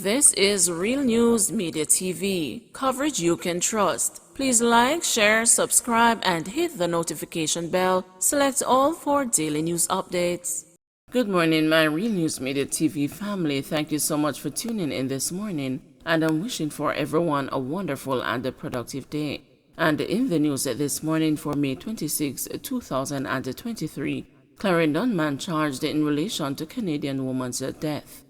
This is Real News Media TV, coverage you can trust. Please like, share, subscribe, and hit the notification bell. Select all for daily news updates. Good morning, my Real News Media TV family. Thank you so much for tuning in this morning, and I'm wishing for everyone a wonderful and a productive day. And in the news this morning for May 26, 2023, Clarendon man charged in relation to Canadian woman's death.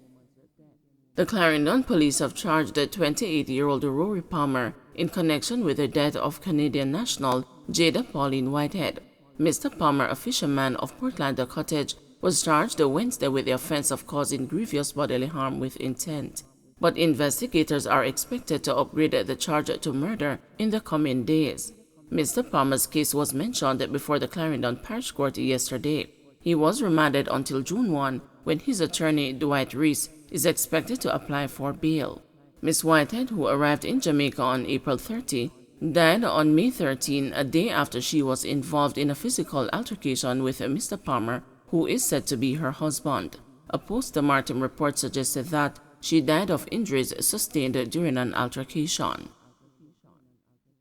The Clarendon police have charged the 28-year-old Rory Palmer in connection with the death of Canadian national Jada Pauline Whitehead. Mr. Palmer, a fisherman of Portland Cottage, was charged Wednesday with the offense of causing grievous bodily harm with intent. But investigators are expected to upgrade the charge to murder in the coming days. Mr. Palmer's case was mentioned before the Clarendon Parish Court yesterday. He was remanded until June 1, when his attorney, Dwight Reese, is expected to apply for bail. Miss Whitehead, who arrived in Jamaica on April 30, died on May 13, a day after she was involved in a physical altercation with Mr. Palmer, who is said to be her husband. A post-mortem report suggested that she died of injuries sustained during an altercation.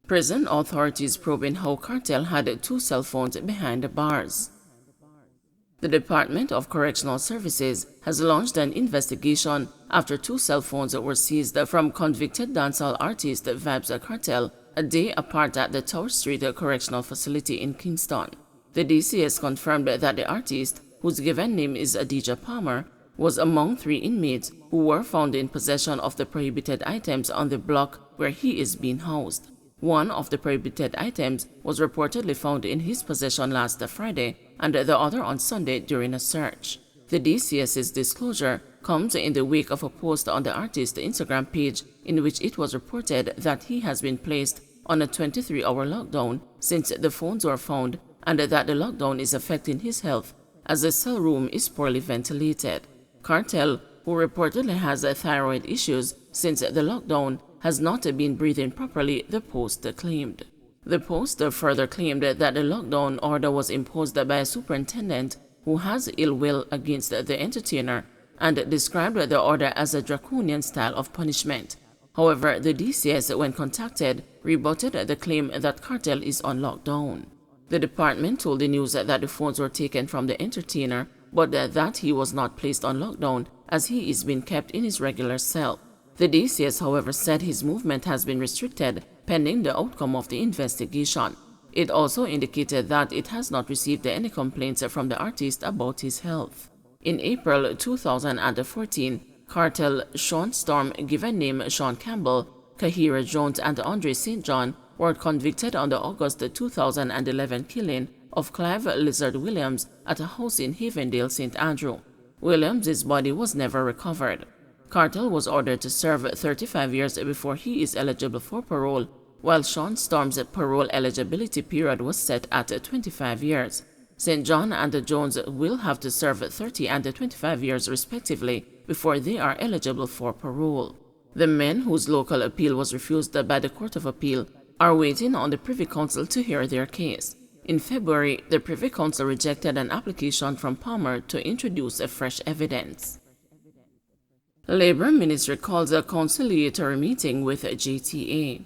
Prison authorities probing how cartel had 2 cell phones behind the bars. The Department of Correctional Services has launched an investigation after 2 cell phones were seized from convicted dancehall artist Vybz Kartel a day apart at the Tower Street Correctional Facility in Kingston. The DCS confirmed that the artist, whose given name is Adija Palmer, was among 3 inmates who were found in possession of the prohibited items on the block where he is being housed. One of the prohibited items was reportedly found in his possession last Friday and the other on Sunday during a search. The DCS's disclosure comes in the wake of a post on the artist's Instagram page in which it was reported that he has been placed on a 23-hour lockdown since the phones were found and that the lockdown is affecting his health as the cell room is poorly ventilated. Kartel, who reportedly has thyroid issues since the lockdown, has not been breathing properly, the Post claimed. The Post further claimed that the lockdown order was imposed by a superintendent who has ill will against the entertainer and described the order as a draconian style of punishment. However, the DCS, when contacted, rebutted the claim that Kartel is on lockdown. The department told the news that the phones were taken from the entertainer, but that he was not placed on lockdown as he is being kept in his regular cell. The DCS, however, said his movement has been restricted pending the outcome of the investigation. It also indicated that it has not received any complaints from the artist about his health. In April 2014, Kartel, Sean Storm, given name Sean Campbell, Kahira Jones, and Andre St. John were convicted on the August 2011 killing of Clive Lizard Williams at a house in Havendale, St. Andrew. Williams' body was never recovered. Kartel was ordered to serve 35 years before he is eligible for parole, while Sean Storm's parole eligibility period was set at 25 years. St. John and Jones will have to serve 30 and 25 years respectively before they are eligible for parole. The men, whose local appeal was refused by the Court of Appeal, are waiting on the Privy Council to hear their case. In February, the Privy Council rejected an application from Palmer to introduce fresh evidence. Labour Ministry calls a conciliatory meeting with JTA.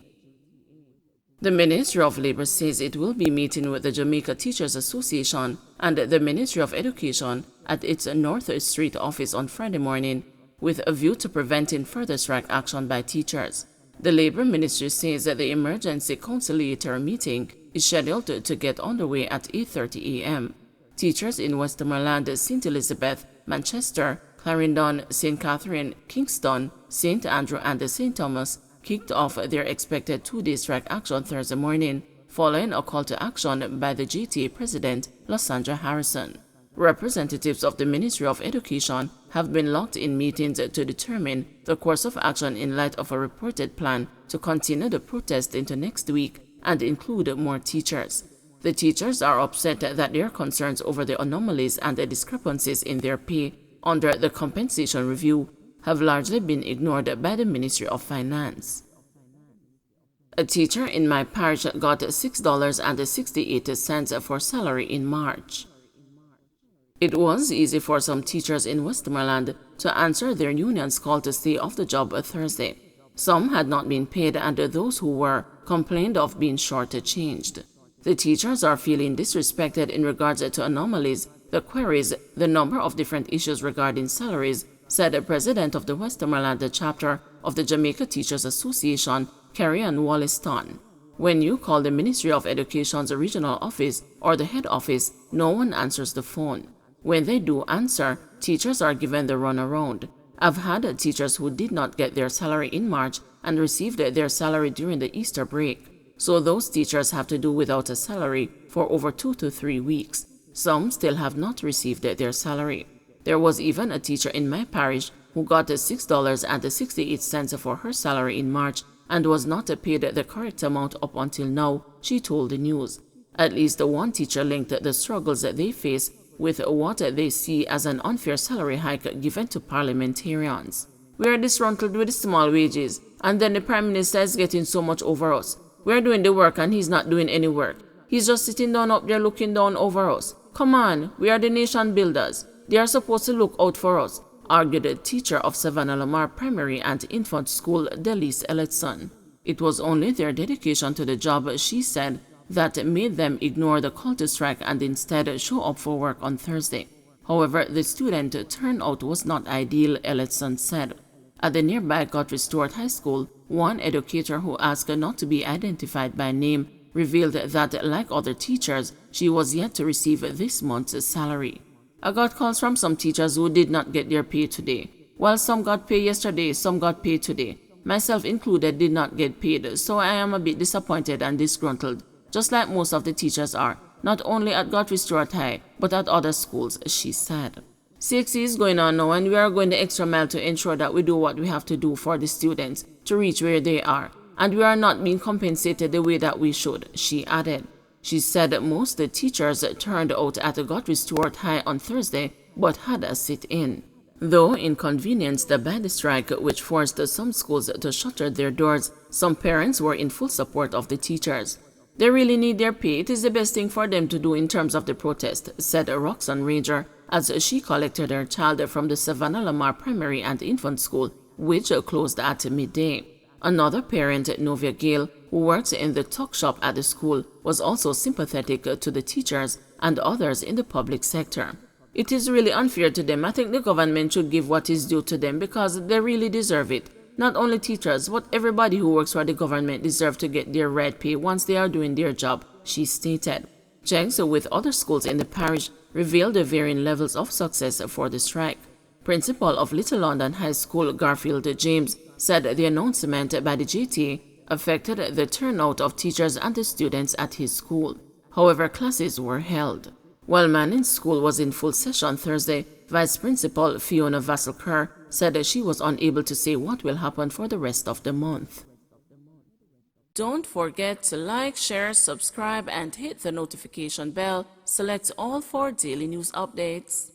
The Ministry of Labour says it will be meeting with the Jamaica Teachers Association and the Ministry of Education at its North Street office on Friday morning with a view to preventing further strike action by teachers. The Labour Ministry says that the emergency conciliatory meeting is scheduled to get underway at 8:30 a.m. Teachers in Westmoreland, St. Elizabeth, Manchester, Clarendon, St. Catherine, Kingston, St. Andrew, and St. Thomas kicked off their expected 2-day strike action Thursday morning, following a call to action by the JTA President, Lysandra Harrison. Representatives of the Ministry of Education have been locked in meetings to determine the course of action in light of a reported plan to continue the protest into next week and include more teachers. The teachers are upset that their concerns over the anomalies and the discrepancies in their pay under the compensation review have largely been ignored by the Ministry of Finance. A teacher in my parish got $6.68 for salary in March. It was easy for some teachers in Westmoreland to answer their union's call to stay off the job Thursday. Some had not been paid, and those who were complained of being shortchanged. The teachers are feeling disrespected in regards to anomalies, the queries, the number of different issues regarding salaries, said the president of the Westmoreland chapter of the Jamaica Teachers Association, Carrie-Ann Wollaston. When you call the Ministry of Education's regional office or the head office, no one answers the phone. When they do answer, teachers are given the runaround. I've had teachers who did not get their salary in March and received their salary during the Easter break. So those teachers have to do without a salary for over 2 to 3 weeks. Some still have not received their salary. There was even a teacher in my parish who got $6.68 for her salary in March and was not paid the correct amount up until now, she told the news. At least one teacher linked the struggles that they face with what they see as an unfair salary hike given to parliamentarians. We are disgruntled with the small wages, and then the Prime Minister is getting so much over us. We are doing the work and he's not doing any work. He's just sitting down up there looking down over us. Come on, we are the nation builders. They are supposed to look out for us, argued the teacher of Savannah Lamar Primary and Infant School, Delise Elletson. It was only their dedication to the job, she said, that made them ignore the call to strike and instead show up for work on Thursday. However, the student turnout was not ideal, Elletson said. At the nearby Guthrie Stewart High School, one educator who asked not to be identified by name revealed that, like other teachers, she was yet to receive this month's salary. I got calls from some teachers who did not get their pay today. While some got paid yesterday, some got paid today. Myself included did not get paid, so I am a bit disappointed and disgruntled, just like most of the teachers are, not only at Guthrie Stewart High, but at other schools, she said. CXC is going on now, and we are going the extra mile to ensure that we do what we have to do for the students to reach where they are, and we are not being compensated the way that we should, she added. She said that most teachers turned out at Guthrie Stewart High on Thursday, but had a sit-in. Though inconvenienced by the strike, which forced some schools to shutter their doors, some parents were in full support of the teachers. They really need their pay. It is the best thing for them to do in terms of the protest, said Roxanne Ranger, as she collected her child from the Savannah Lamar Primary and Infant School, which closed at midday. Another parent, Novia Gale, who works in the tuck shop at the school, was also sympathetic to the teachers and others in the public sector. It is really unfair to them. I think the government should give what is due to them because they really deserve it. Not only teachers, but everybody who works for the government deserves to get their right pay once they are doing their job, she stated. Checks with other schools in the parish revealed the varying levels of success for the strike. Principal of Little London High School, Garfield James, said the announcement by the JTA affected the turnout of teachers and the students at his school. However, classes were held. While Manning's school was in full session Thursday, Vice Principal Fiona Vassell-Kerr said that she was unable to say what will happen for the rest of the month. Don't forget to like, share, subscribe, and hit the notification bell. Select all for daily news updates.